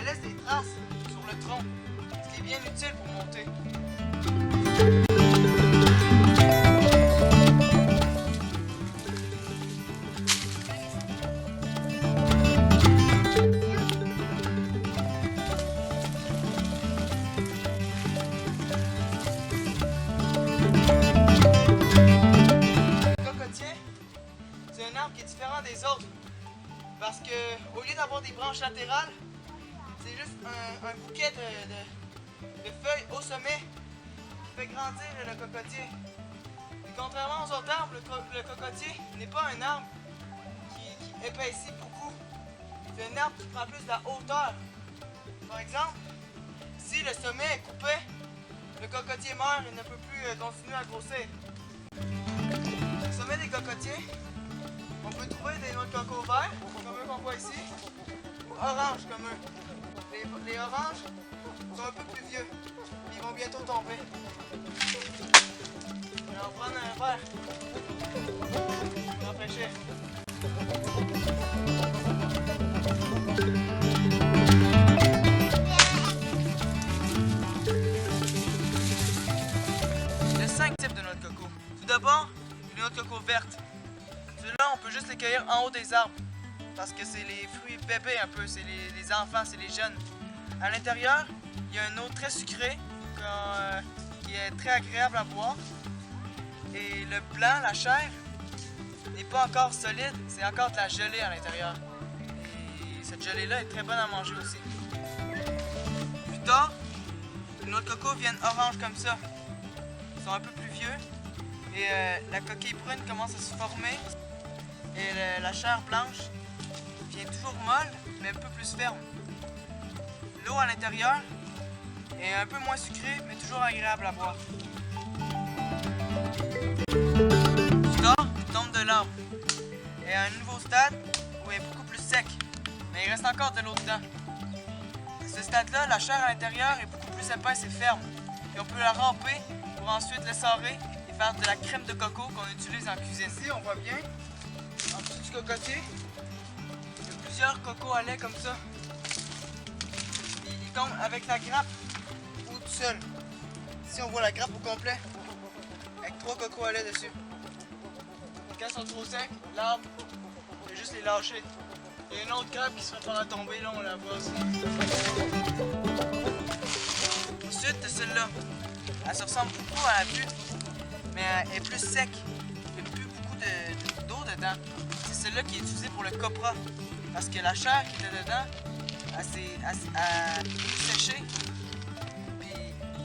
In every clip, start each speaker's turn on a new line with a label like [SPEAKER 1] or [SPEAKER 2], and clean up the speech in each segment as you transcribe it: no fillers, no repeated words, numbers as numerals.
[SPEAKER 1] elle laisse des traces sur le tronc, ce qui est bien utile pour monter. Le cocotier, c'est un arbre qui est différent des autres parce que au lieu d'avoir des branches latérales, c'est juste un bouquet de feuilles au sommet qui fait grandir le cocotier. Et contrairement aux autres arbres, le cocotier n'est pas un arbre qui épaissit beaucoup. C'est un arbre qui prend plus de la hauteur. Par exemple, si le sommet est coupé, le cocotier meurt et ne peut plus continuer à grossir. Au sommet des cocotiers, on peut trouver des noix de coco verts, comme eux qu'on voit ici, ou oranges comme eux. Les oranges sont un peu plus vieux, ils vont bientôt tomber. On va en prendre un verre pour rafraîchir. Il y a 5 types de noix de coco. Tout d'abord, les noix de coco vertes. Ceux-là, on peut juste les cueillir en haut des arbres parce que c'est les fruits bébés un peu, c'est les enfants, c'est les jeunes. À l'intérieur, il y a une eau très sucrée qui est très agréable à boire. Et le blanc, la chair, n'est pas encore solide, c'est encore de la gelée à l'intérieur. Et cette gelée-là est très bonne à manger aussi. Plus tard, les noix de coco viennent orange comme ça. Ils sont un peu plus vieux et la coquille brune commence à se former. Et la chair blanche vient toujours molle, mais un peu plus ferme. L'eau à l'intérieur est un peu moins sucrée, mais toujours agréable à boire. Plus tard, il tombe de l'arbre. Et à un nouveau stade où il est beaucoup plus sec, mais il reste encore de l'eau dedans. À ce stade-là, la chair à l'intérieur est beaucoup plus épaisse et ferme. Et on peut la râper pour ensuite l'essorer et faire de la crème de coco qu'on utilise en cuisine. Ici, on voit bien, en dessous du cocotier, il y a plusieurs cocos à lait comme ça. Ils tombent avec la grappe ou tout seul. Ici, on voit la grappe au complet, avec 3 cocos à lait dessus. Quand ils sont trop secs, l'arbre, il faut juste les lâcher. Il y a une autre grappe qui se prépare à tomber, là on la voit aussi. Ensuite, celle-là, elle se ressemble beaucoup à la vue, mais elle est plus sec. Il n'y a plus beaucoup d'eau dedans. C'est celle-là qui est utilisée pour le copra, parce que la chair qui était dedans, elle s'est séchée, puis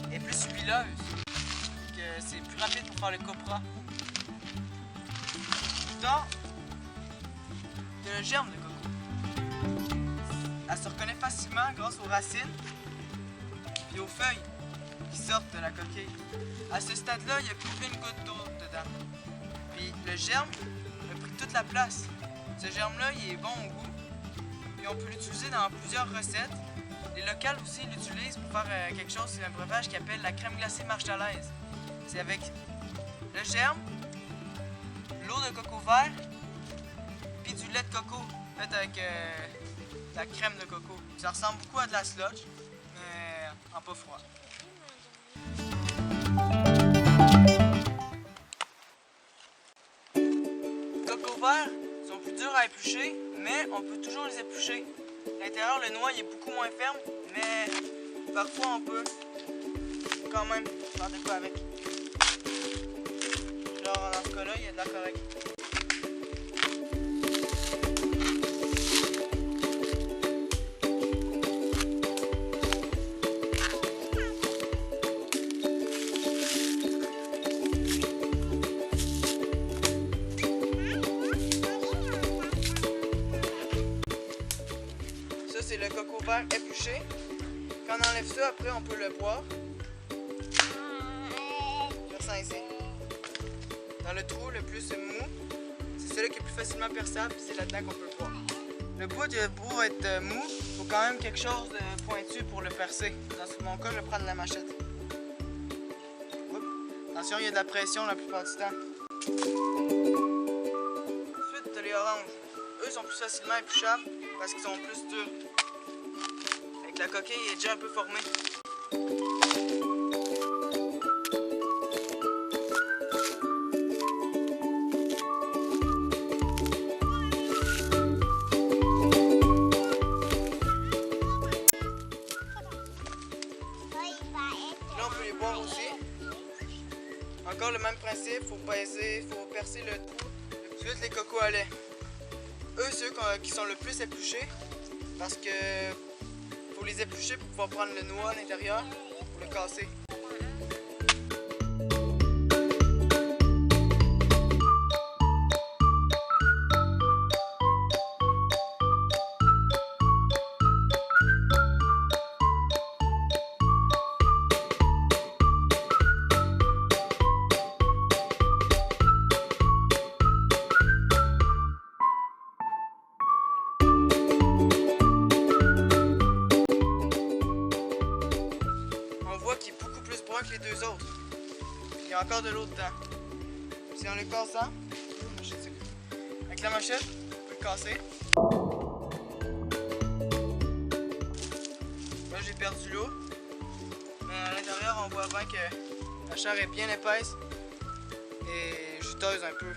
[SPEAKER 1] elle est plus huileuse. C'est plus rapide pour faire le copra. Là, il y a le germe de coco. Elle se reconnaît facilement grâce aux racines et aux feuilles qui sortent de la coquille. À ce stade-là, il n'y a plus une goutte d'eau dedans. Puis le germe a pris toute la place. Ce germe-là, il est bon au goût. Et on peut l'utiliser dans plusieurs recettes. Les locales aussi l'utilisent pour faire quelque chose, c'est un breuvage qui appelle la crème glacée marche-à-l'aise. C'est avec le germe, l'eau de coco vert, puis du lait de coco fait avec la crème de coco. Ça ressemble beaucoup à de la sludge, mais en pas froid. Les cocos verts sont plus durs à éplucher, mais on peut toujours les éplucher. À l'intérieur, le noix il est beaucoup moins ferme, mais parfois on peut quand même faire de quoi avec. Genre dans ce cas-là, il y a de la correcte. Ça, c'est le coco vert épluché. Quand on enlève ça, après, on peut le boire. Faire ça ici. Dans le trou le plus mou, c'est celui qui est plus facilement perçable, c'est là-dedans qu'on peut le boire. Le bout de beau être mou, il faut quand même quelque chose de pointu pour le percer. Dans mon cas, je vais prendre la machette. Oups. Attention, il y a de la pression la plupart du temps. Ensuite, tu as les oranges. Eux sont plus facilement épluchables parce qu'ils sont plus durs. que la coquille est déjà un peu formée. Là, on peut les boire aussi. Encore le même principe, faut percer le trou. Ensuite, les cocos à lait. Eux, ceux qui sont le plus épluchés, parce que faut les éplucher pour pouvoir prendre le noix à l'intérieur, pour le casser. Qui est beaucoup plus brun que les deux autres. Il y a encore de l'eau dedans. Si on le casse ça, avec la machette, on peut le casser. Là, j'ai perdu l'eau. Mais à l'intérieur, on voit bien que la chair est bien épaisse et juteuse un peu.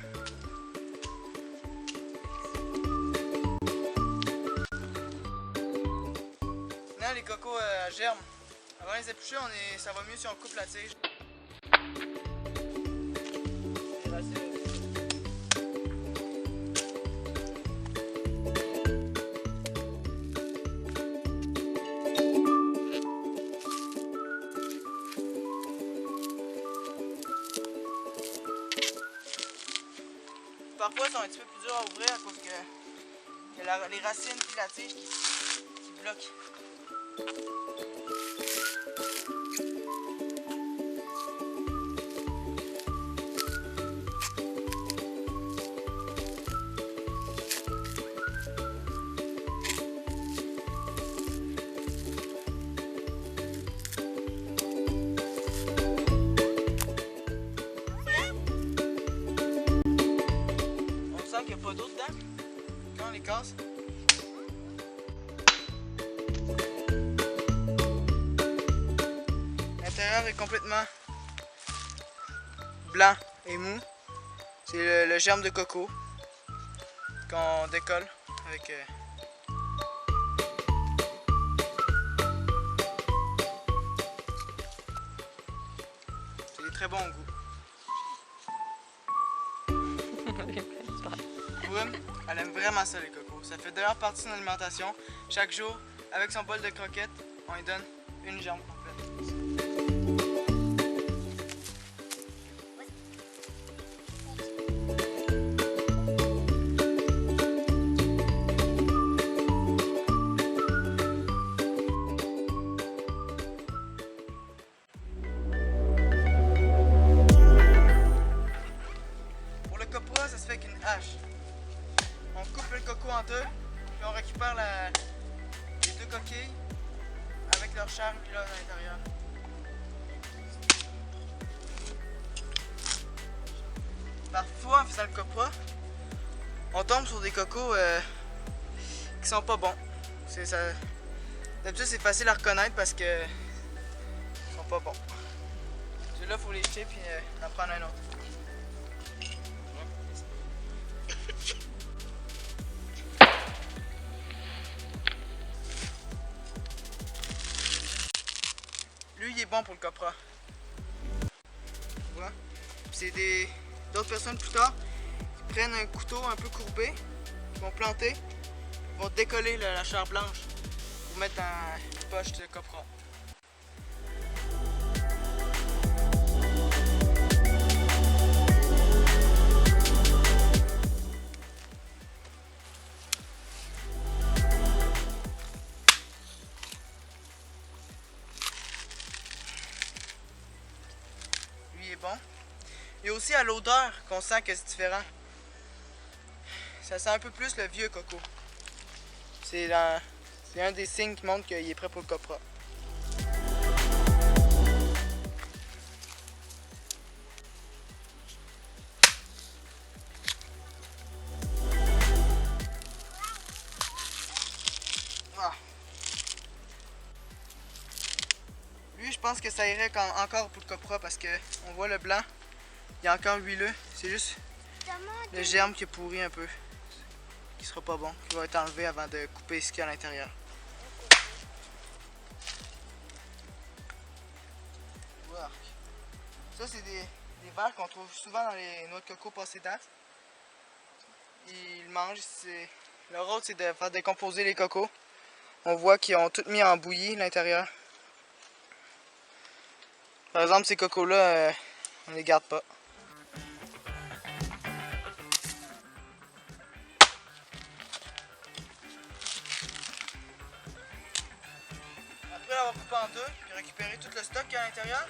[SPEAKER 1] Maintenant, les cocos à germe. Avant les éplucher, ça va mieux si on coupe la tige. Parfois, ils sont un petit peu plus durs à ouvrir à cause que y a les racines et la tige qui bloquent. Qu'il n'y a pas d'eau dedans quand on les casse. L'intérieur est complètement blanc et mou. C'est le germe de coco qu'on décolle avec c'est des très bons goûts. Elle aime vraiment ça, les cocos. Ça fait d'ailleurs partie de son alimentation. Chaque jour, avec son bol de croquettes, on lui donne une germe complète. Pour le copra, ça se fait avec une hache. On coupe le coco en deux, puis on récupère les deux coquilles avec leur chair puis là à l'intérieur. Parfois, en faisant le copra, on tombe sur des cocos qui sont pas bons. D'habitude, c'est facile à reconnaître parce que ils sont pas bons. Celui-là, il faut les jeter puis en prendre un autre. Lui, il est bon pour le copra. Voilà. C'est d'autres personnes plus tard qui prennent un couteau un peu courbé, qui vont planter, vont décoller la chair blanche pour mettre dans une poche de copra. Bon. Et aussi à l'odeur qu'on sent que c'est différent. Ça sent un peu plus le vieux coco. C'est un des signes qui montre qu'il est prêt pour le copra. je pense que ça irait encore pour le copra parce que on voit le blanc, il est encore huileux. C'est juste le germe qui est pourri un peu, qui sera pas bon, qui va être enlevé avant de couper ce qu'il y a à l'intérieur. Ça, c'est des vers qu'on trouve souvent dans les noix de coco passées date. Ils mangent. Leur rôle, c'est de faire décomposer les cocos. On voit qu'ils ont tout mis en bouillie à l'intérieur. Par exemple, ces cocos-là, on les garde pas. Après l'avoir coupé en deux, puis récupérer tout le stock qu'il y a à l'intérieur,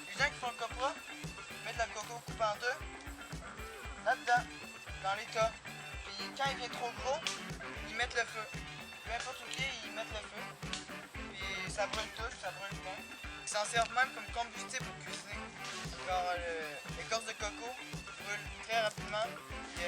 [SPEAKER 1] les gens qui font le copra, ils mettent le coco coupé en deux là-dedans, dans les tas. Puis quand il devient trop gros, ils mettent le feu. Peu importe où il est, ils mettent le feu. Puis ça brûle tout, ça brûle bien. Ils s'en servent même comme combustible pour cuisiner. L'écorce de coco brûle très rapidement. Puis,